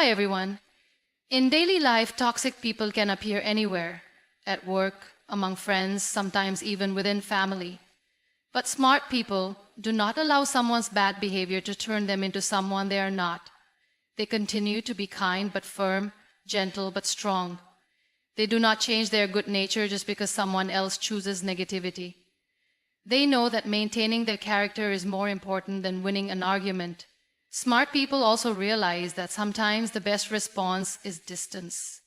Hi everyone. In daily life, toxic people can appear anywhere, at work, among friends, sometimes even within family. But smart people do not allow someone's bad behavior to turn them into someone they are not. They continue to be kind but firm, gentle but strong. They do not change their good nature just because someone else chooses negativity. They know that maintaining their character is more important than winning an argument. Smart people also realize that sometimes the best response is distance.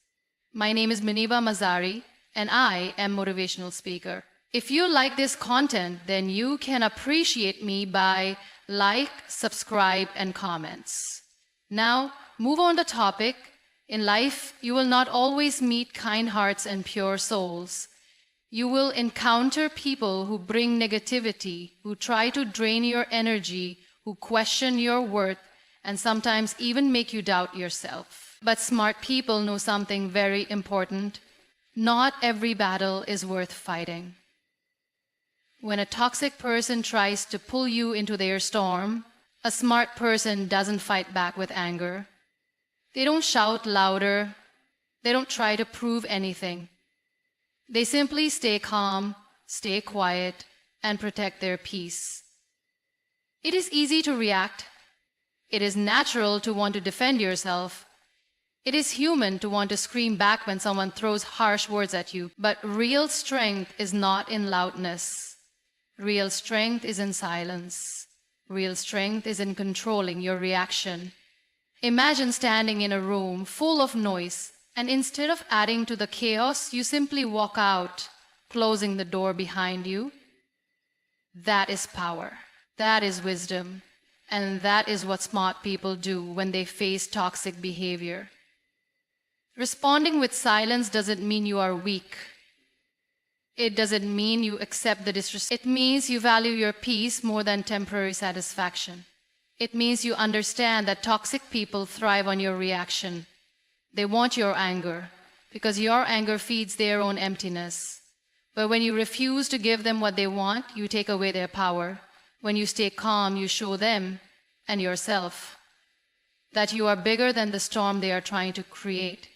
My name is Muniba Mazari, and I am Motivational Speaker. If you like this content, then you can appreciate me by like, subscribe, and comments. Now, move on to topic. In life, you will not always meet kind hearts and pure souls. You will encounter people who bring negativity, who try to drain your energy, who question your worth, and sometimes even make you doubt yourself. But smart people know something very important. Not every battle is worth fighting. When a toxic person tries to pull you into their storm, a smart person doesn't fight back with anger. They don't shout louder. They don't try to prove anything. They simply stay calm, stay quiet, and protect their peace. It is easy to react. It is natural to want to defend yourself. It is human to want to scream back when someone throws harsh words at you. But real strength is not in loudness. Real strength is in silence. Real strength is in controlling your reaction. Imagine standing in a room full of noise, and instead of adding to the chaos, you simply walk out, closing the door behind you. That is power. That is wisdom, and that is what smart people do when they face toxic behavior. Responding with silence doesn't mean you are weak. It doesn't mean you accept the disrespect. It means you value your peace more than temporary satisfaction. It means you understand that toxic people thrive on your reaction. They want your anger, because your anger feeds their own emptiness. But when you refuse to give them what they want, you take away their power. When you stay calm, you show them and yourself that you are bigger than the storm they are trying to create.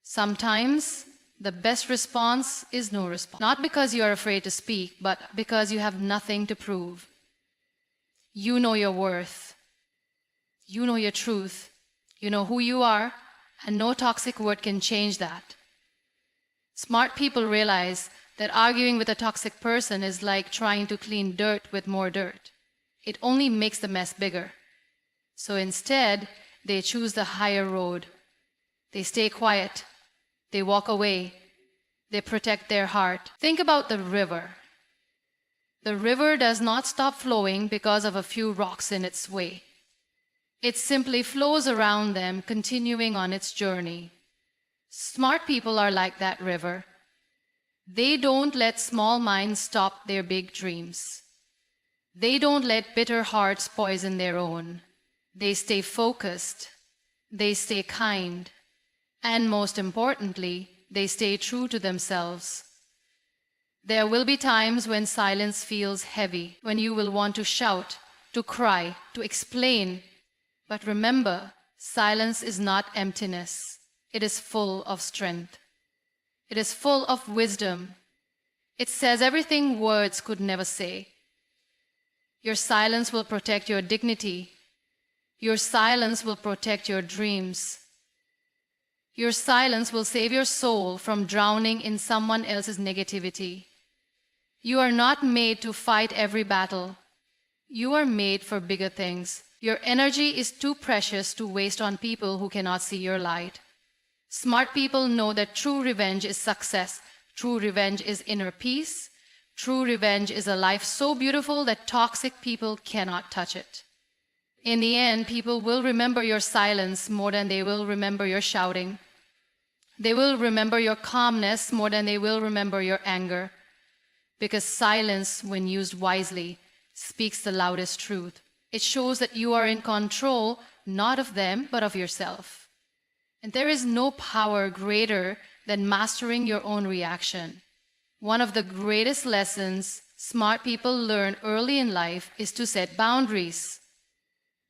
Sometimes the best response is no response. Not because you are afraid to speak, but because you have nothing to prove. You know your worth. You know your truth. You know who you are, and no toxic word can change that. Smart people realize that arguing with a toxic person is like trying to clean dirt with more dirt. It only makes the mess bigger. So instead, they choose the higher road. They stay quiet. They walk away. They protect their heart. Think about the river. The river does not stop flowing because of a few rocks in its way. It simply flows around them, continuing on its journey. Smart people are like that river. They don't let small minds stop their big dreams. They don't let bitter hearts poison their own. They stay focused. They stay kind. And most importantly, they stay true to themselves. There will be times when silence feels heavy, when you will want to shout, to cry, to explain. But remember, silence is not emptiness. It is full of strength. It is full of wisdom. It says everything words could never say. Your silence will protect your dignity. Your silence will protect your dreams. Your silence will save your soul from drowning in someone else's negativity. You are not made to fight every battle. You are made for bigger things. Your energy is too precious to waste on people who cannot see your light. Smart people know that true revenge is success. True revenge is inner peace. True revenge is a life so beautiful that toxic people cannot touch it. In the end, people will remember your silence more than they will remember your shouting. They will remember your calmness more than they will remember your anger. Because silence, when used wisely, speaks the loudest truth. It shows that you are in control, not of them, but of yourself. And there is no power greater than mastering your own reaction. One of the greatest lessons smart people learn early in life is to set boundaries.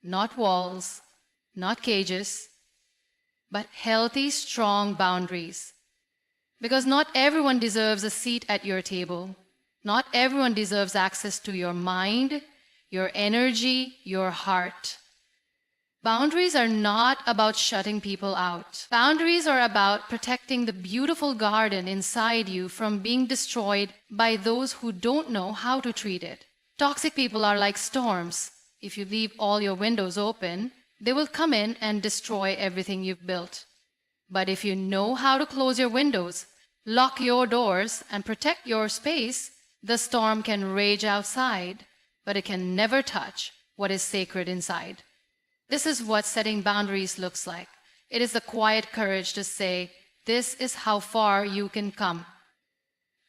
Not walls, not cages, but healthy, strong boundaries. Because not everyone deserves a seat at your table. Not everyone deserves access to your mind, your energy, your heart. Boundaries are not about shutting people out. Boundaries are about protecting the beautiful garden inside you from being destroyed by those who don't know how to treat it. Toxic people are like storms. If you leave all your windows open, they will come in and destroy everything you've built. But if you know how to close your windows, lock your doors, and protect your space, the storm can rage outside, but it can never touch what is sacred inside. This is what setting boundaries looks like. It is the quiet courage to say, this is how far you can come,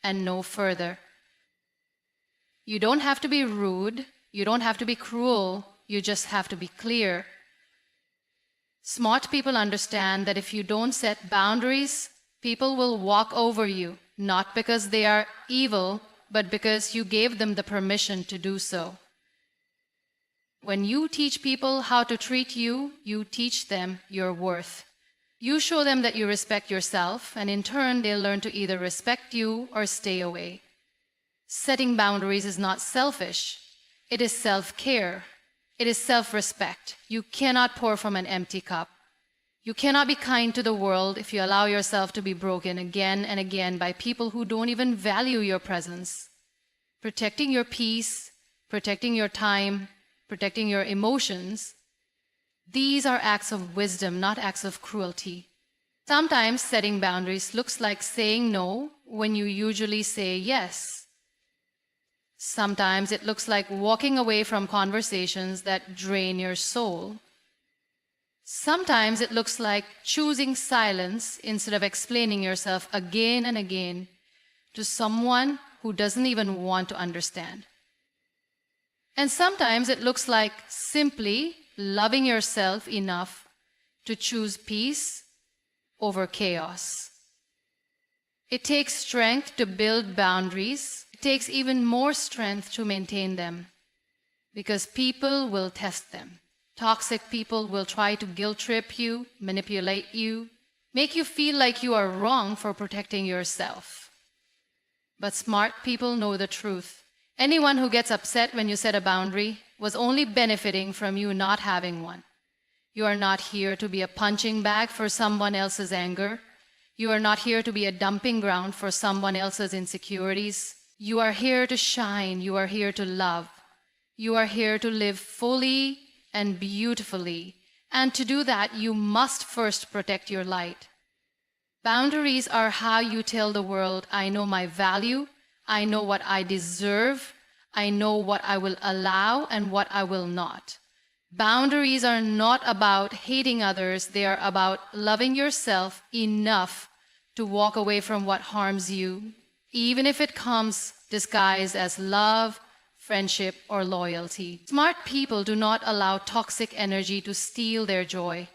and no further. You don't have to be rude, you don't have to be cruel, you just have to be clear. Smart people understand that if you don't set boundaries, people will walk over you, not because they are evil, but because you gave them the permission to do so. When you teach people how to treat you, you teach them your worth. You show them that you respect yourself, and in turn, they'll learn to either respect you or stay away. Setting boundaries is not selfish. It is self-care. It is self-respect. You cannot pour from an empty cup. You cannot be kind to the world if you allow yourself to be broken again and again by people who don't even value your presence. Protecting your peace, protecting your time, protecting your emotions, these are acts of wisdom, not acts of cruelty. Sometimes setting boundaries looks like saying no when you usually say yes. Sometimes it looks like walking away from conversations that drain your soul. Sometimes it looks like choosing silence instead of explaining yourself again and again to someone who doesn't even want to understand. And sometimes it looks like simply loving yourself enough to choose peace over chaos. It takes strength to build boundaries. It takes even more strength to maintain them, because people will test them. Toxic people will try to guilt trip you, manipulate you, make you feel like you are wrong for protecting yourself. But smart people know the truth. Anyone who gets upset when you set a boundary was only benefiting from you not having one. You are not here to be a punching bag for someone else's anger. You are not here to be a dumping ground for someone else's insecurities. You are here to shine. You are here to love. You are here to live fully and beautifully. And to do that, you must first protect your light. Boundaries are how you tell the world, I know my value, I know what I deserve, I know what I will allow and what I will not. Boundaries are not about hating others, they are about loving yourself enough to walk away from what harms you, even if it comes disguised as love, friendship, or loyalty. Smart people do not allow toxic energy to steal their joy.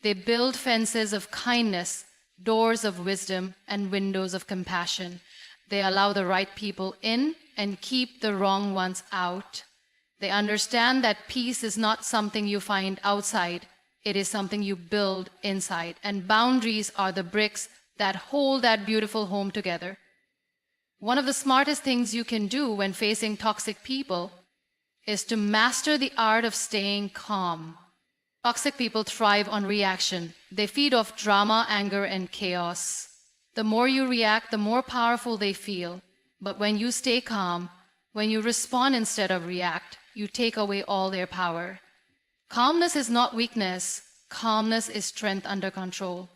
They build fences of kindness, doors of wisdom, and windows of compassion. They allow the right people in and keep the wrong ones out. They understand that peace is not something you find outside. It is something you build inside. And boundaries are the bricks that hold that beautiful home together. One of the smartest things you can do when facing toxic people is to master the art of staying calm. Toxic people thrive on reaction. They feed off drama, anger, and chaos. The more you react, the more powerful they feel. But when you stay calm, when you respond instead of react, you take away all their power. Calmness is not weakness. Calmness is strength under control.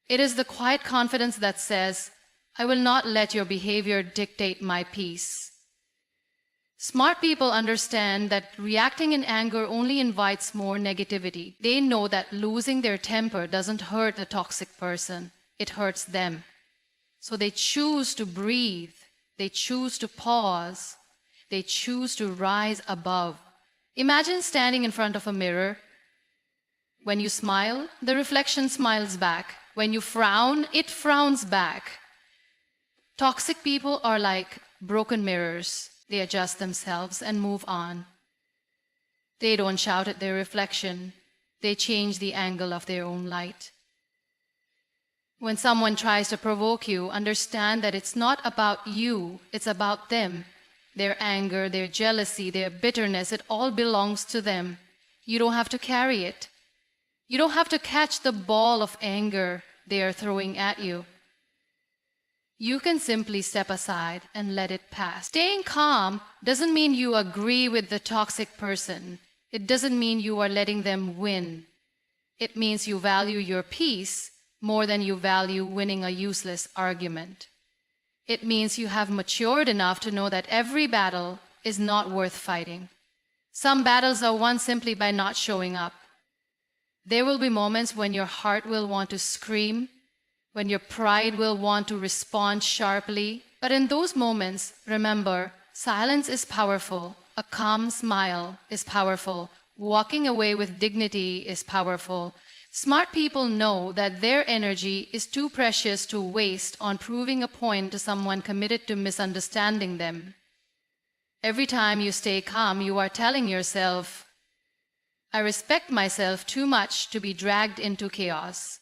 It is the quiet confidence that says, I will not let your behavior dictate my peace. Smart people understand that reacting in anger only invites more negativity. They know that losing their temper doesn't hurt the toxic person. It hurts them. So they choose to breathe. They choose to pause. They choose to rise above. Imagine standing in front of a mirror. When you smile, the reflection smiles back. When you frown, it frowns back. Toxic people are like broken mirrors. They adjust themselves and move on. They don't shout at their reflection. they change the angle of their own light. When someone tries to provoke you, understand that it's not about you, it's about them. Their anger, their jealousy, their bitterness, it all belongs to them. You don't have to carry it. You don't have to catch the ball of anger they are throwing at you. You can simply step aside and let it pass. Staying calm doesn't mean you agree with the toxic person. It doesn't mean you are letting them win. It means you value your peace more than you value winning a useless argument. It means you have matured enough to know that every battle is not worth fighting. Some battles are won simply by not showing up. There will be moments when your heart will want to scream, when your pride will want to respond sharply. But in those moments, remember, silence is powerful. A calm smile is powerful. Walking away with dignity is powerful. Smart people know that their energy is too precious to waste on proving a point to someone committed to misunderstanding them. Every time you stay calm, you are telling yourself, I respect myself too much to be dragged into chaos.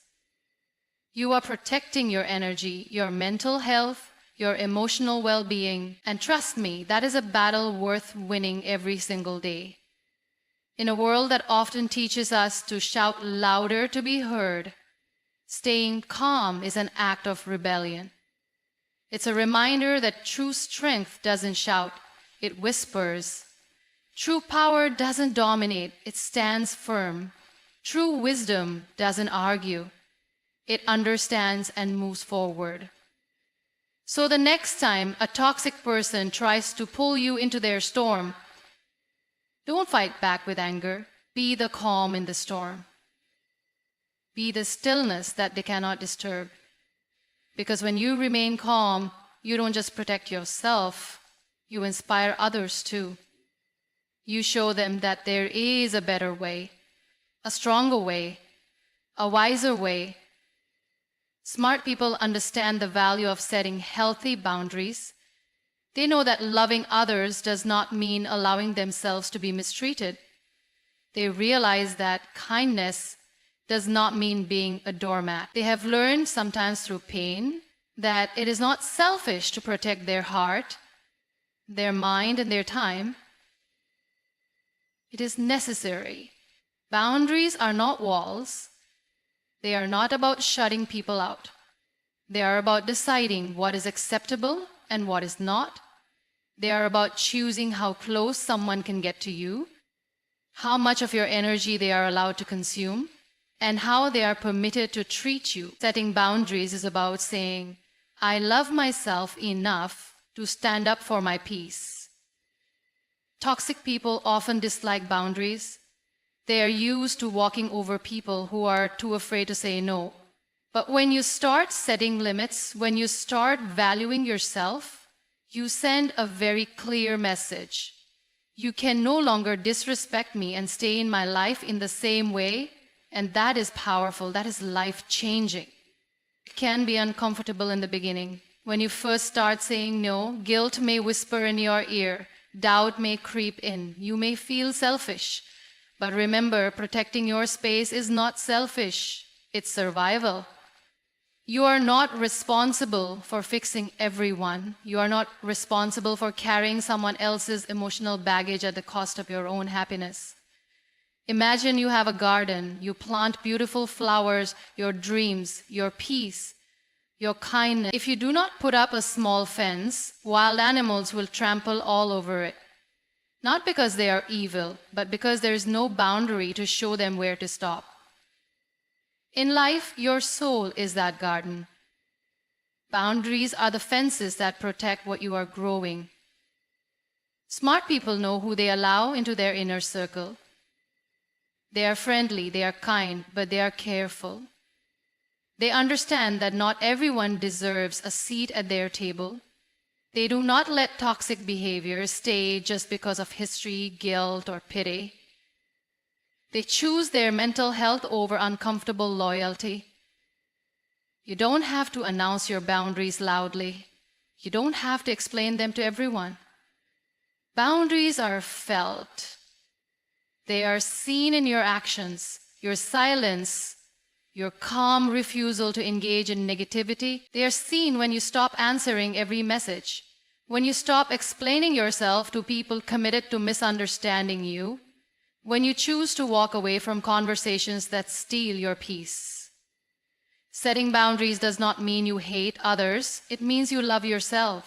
You are protecting your energy, your mental health, your emotional well-being, and trust me, that is a battle worth winning every single day. In a world that often teaches us to shout louder to be heard, staying calm is an act of rebellion. It's a reminder that true strength doesn't shout, it whispers. True power doesn't dominate, it stands firm. True wisdom doesn't argue. It understands and moves forward. So the next time a toxic person tries to pull you into their storm, don't fight back with anger. Be the calm in the storm. Be the stillness that they cannot disturb. Because when you remain calm, you don't just protect yourself, you inspire others too. You show them that there is a better way, a stronger way, a wiser way. Smart people understand the value of setting healthy boundaries. They know that loving others does not mean allowing themselves to be mistreated. They realize that kindness does not mean being a doormat. They have learned, sometimes through pain, that it is not selfish to protect their heart, their mind, and their time. It is necessary. Boundaries are not walls. They are not about shutting people out. They are about deciding what is acceptable and what is not. They are about choosing how close someone can get to you, how much of your energy they are allowed to consume, and how they are permitted to treat you. Setting boundaries is about saying, I love myself enough to stand up for my peace. Toxic people often dislike boundaries. They are used to walking over people who are too afraid to say no. But when you start setting limits, when you start valuing yourself, you send a very clear message. You can no longer disrespect me and stay in my life in the same way, and that is powerful, that is life-changing. It can be uncomfortable in the beginning. When you first start saying no, guilt may whisper in your ear, doubt may creep in, you may feel selfish. But remember, protecting your space is not selfish, it's survival. You are not responsible for fixing everyone. You are not responsible for carrying someone else's emotional baggage at the cost of your own happiness. Imagine you have a garden. You plant beautiful flowers, your dreams, your peace, your kindness. If you do not put up a small fence, wild animals will trample all over it. Not because they are evil, but because there is no boundary to show them where to stop. In life, your soul is that garden. Boundaries are the fences that protect what you are growing. Smart people know who they allow into their inner circle. They are friendly, they are kind, but they are careful. They understand that not everyone deserves a seat at their table. They do not let toxic behavior stay just because of history, guilt, or pity. They choose their mental health over uncomfortable loyalty. You don't have to announce your boundaries loudly. You don't have to explain them to everyone. Boundaries are felt. They are seen in your actions, your silence, your calm refusal to engage in negativity, they are seen when you stop answering every message, when you stop explaining yourself to people committed to misunderstanding you, when you choose to walk away from conversations that steal your peace. Setting boundaries does not mean you hate others. It means you love yourself.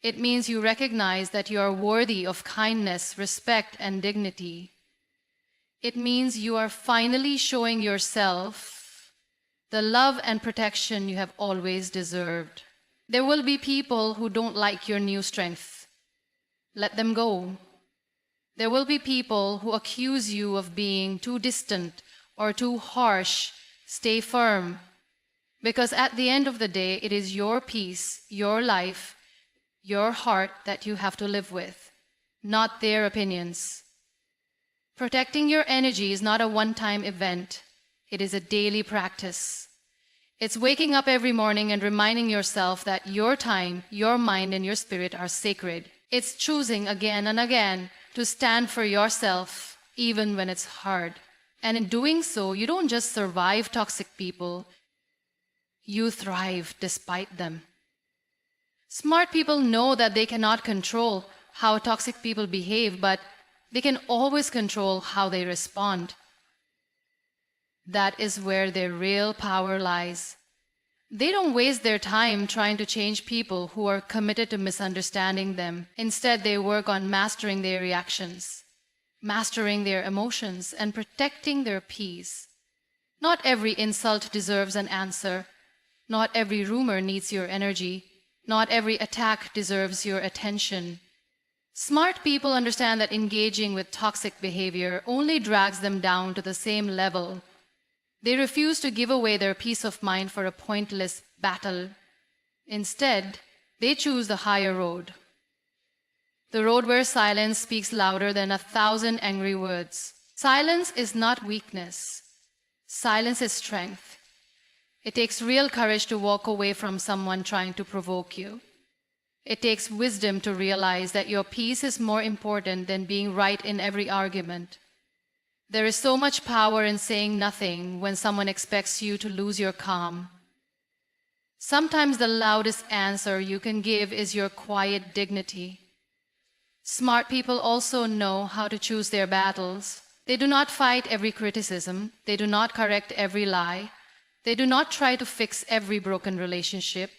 It means you recognize that you are worthy of kindness, respect, and dignity. It means you are finally showing yourself the love and protection you have always deserved. There will be people who don't like your new strength. Let them go. There will be people who accuse you of being too distant or too harsh. Stay firm, because at the end of the day, it is your peace, your life, your heart that you have to live with, not their opinions. Protecting your energy is not a one-time event. It is a daily practice. It's waking up every morning and reminding yourself that your time, your mind, and your spirit are sacred. It's choosing again and again to stand for yourself, even when it's hard. And in doing so, you don't just survive toxic people, you thrive despite them. Smart people know that they cannot control how toxic people behave, but they can always control how they respond. That is where their real power lies. They don't waste their time trying to change people who are committed to misunderstanding them. Instead, they work on mastering their reactions, mastering their emotions, and protecting their peace. Not every insult deserves an answer. Not every rumor needs your energy. Not every attack deserves your attention. Smart people understand that engaging with toxic behavior only drags them down to the same level. They refuse to give away their peace of mind for a pointless battle. Instead, they choose the higher road. The road where silence speaks louder than 1,000 angry words. Silence is not weakness. Silence is strength. It takes real courage to walk away from someone trying to provoke you. It takes wisdom to realize that your peace is more important than being right in every argument. There is so much power in saying nothing when someone expects you to lose your calm. Sometimes the loudest answer you can give is your quiet dignity. Smart people also know how to choose their battles. They do not fight every criticism. They do not correct every lie. They do not try to fix every broken relationship.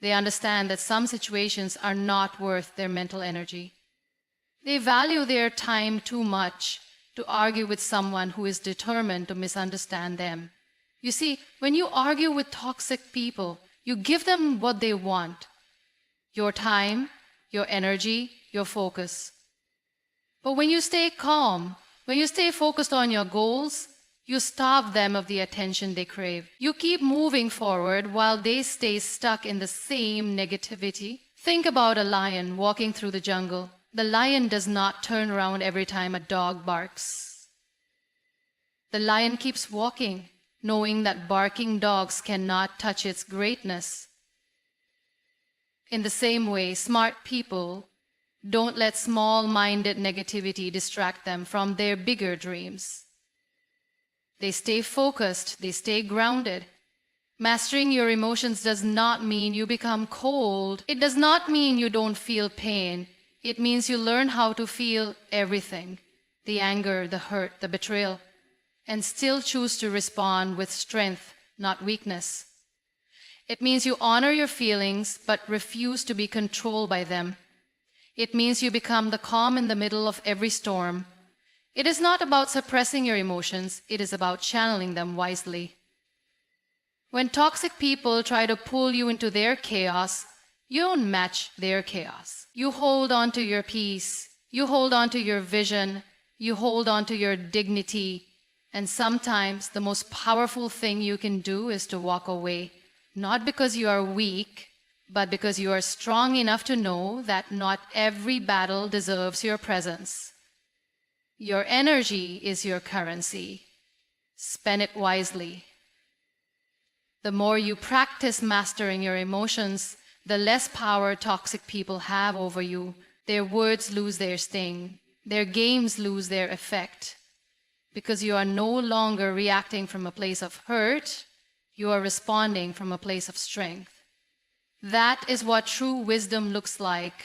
They understand that some situations are not worth their mental energy. They value their time too much to argue with someone who is determined to misunderstand them. You see, when you argue with toxic people, you give them what they want: your time, your energy, your focus. But when you stay calm, when you stay focused on your goals, you starve them of the attention they crave. You keep moving forward while they stay stuck in the same negativity. Think about a lion walking through the jungle. The lion does not turn around every time a dog barks. The lion keeps walking, knowing that barking dogs cannot touch its greatness. In the same way, smart people don't let small-minded negativity distract them from their bigger dreams. They stay focused, they stay grounded. Mastering your emotions does not mean you become cold. It does not mean you don't feel pain. It means you learn how to feel everything: the anger, the hurt, the betrayal, and still choose to respond with strength, not weakness. It means you honor your feelings but refuse to be controlled by them. It means you become the calm in the middle of every storm. It is not about suppressing your emotions, it is about channeling them wisely. When toxic people try to pull you into their chaos, you don't match their chaos. You hold on to your peace, you hold on to your vision, you hold on to your dignity, and sometimes the most powerful thing you can do is to walk away, not because you are weak, but because you are strong enough to know that not every battle deserves your presence. Your energy is your currency. Spend it wisely. The more you practice mastering your emotions, the less power toxic people have over you. Their words lose their sting. Their games lose their effect. because you are no longer reacting from a place of hurt, you are responding from a place of strength. That is what true wisdom looks like.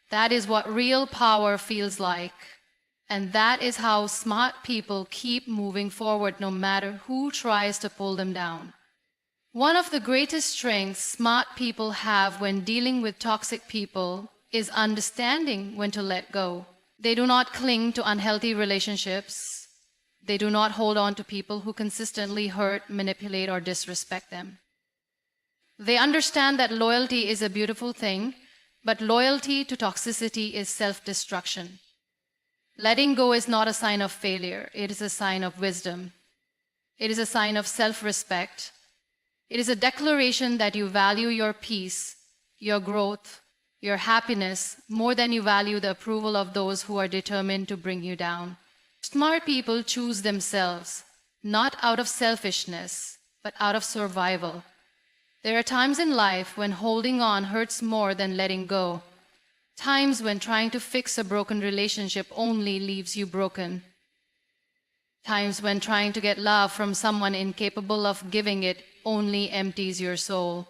That is what real power feels like. And that is how smart people keep moving forward no matter who tries to pull them down. One of the greatest strengths smart people have when dealing with toxic people is understanding when to let go. They do not cling to unhealthy relationships. They do not hold on to people who consistently hurt, manipulate, or disrespect them. They understand that loyalty is a beautiful thing, but loyalty to toxicity is self-destruction. Letting go is not a sign of failure. It is a sign of wisdom. It is a sign of self-respect. It is a declaration that you value your peace, your growth, your happiness more than you value the approval of those who are determined to bring you down. Smart people choose themselves, not out of selfishness, but out of survival. There are times in life when holding on hurts more than letting go. Times when trying to fix a broken relationship only leaves you broken. Times when trying to get love from someone incapable of giving it only empties your soul.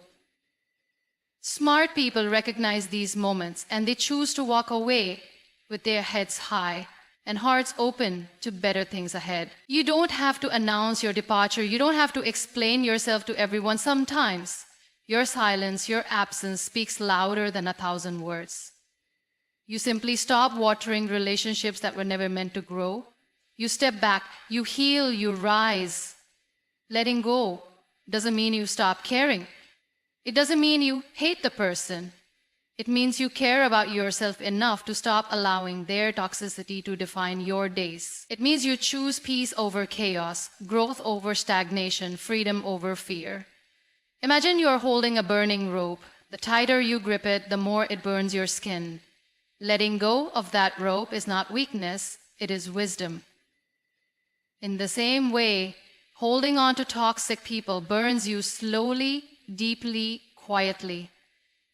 Smart people recognize these moments and they choose to walk away with their heads high and hearts open to better things ahead. You don't have to announce your departure. You don't have to explain yourself to everyone. Sometimes your silence, your absence speaks louder than 1,000 words. You simply stop watering relationships that were never meant to grow. You step back, you heal, you rise. Letting go doesn't mean you stop caring. It doesn't mean you hate the person. It means you care about yourself enough to stop allowing their toxicity to define your days. It means you choose peace over chaos, growth over stagnation, freedom over fear. Imagine you're holding a burning rope. The tighter you grip it, the more it burns your skin. Letting go of that rope is not weakness, it is wisdom. In the same way, holding on to toxic people burns you slowly, deeply, quietly.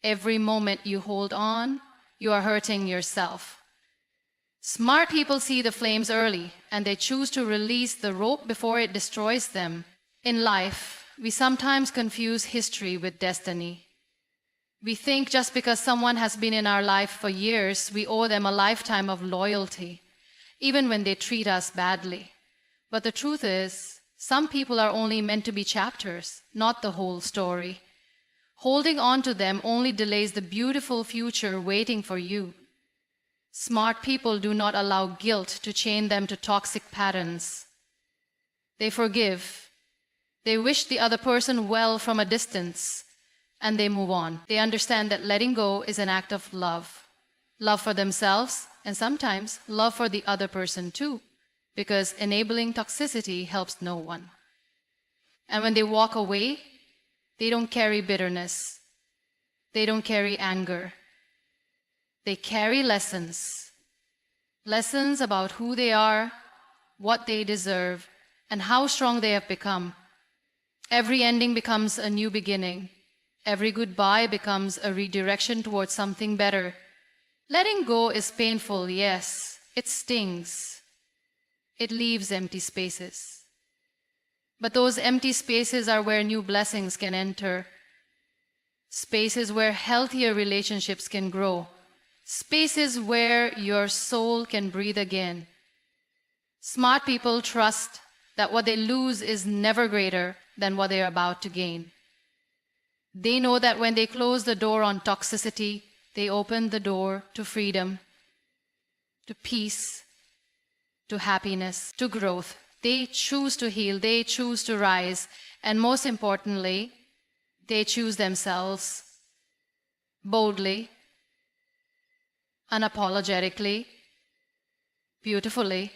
Every moment you hold on, you are hurting yourself. Smart people see the flames early, and they choose to release the rope before it destroys them. In life, we sometimes confuse history with destiny. We think just because someone has been in our life for years, we owe them a lifetime of loyalty, even when they treat us badly. But the truth is, some people are only meant to be chapters, not the whole story. Holding on to them only delays the beautiful future waiting for you. Smart people do not allow guilt to chain them to toxic patterns. They forgive. They wish the other person well from a distance, and they move on. They understand that letting go is an act of love. Love for themselves, and sometimes love for the other person too, because enabling toxicity helps no one. And when they walk away, they don't carry bitterness. They don't carry anger. They carry lessons. Lessons about who they are, what they deserve, and how strong they have become. Every ending becomes a new beginning. Every goodbye becomes a redirection towards something better. Letting go is painful, yes. It stings. It leaves empty spaces. But those empty spaces are where new blessings can enter. Spaces where healthier relationships can grow. Spaces where your soul can breathe again. Smart people trust that what they lose is never greater than what they are about to gain. They know that when they close the door on toxicity, they open the door to freedom, to peace, to happiness, to growth. They choose to heal, they choose to rise, and most importantly, they choose themselves boldly, unapologetically, beautifully,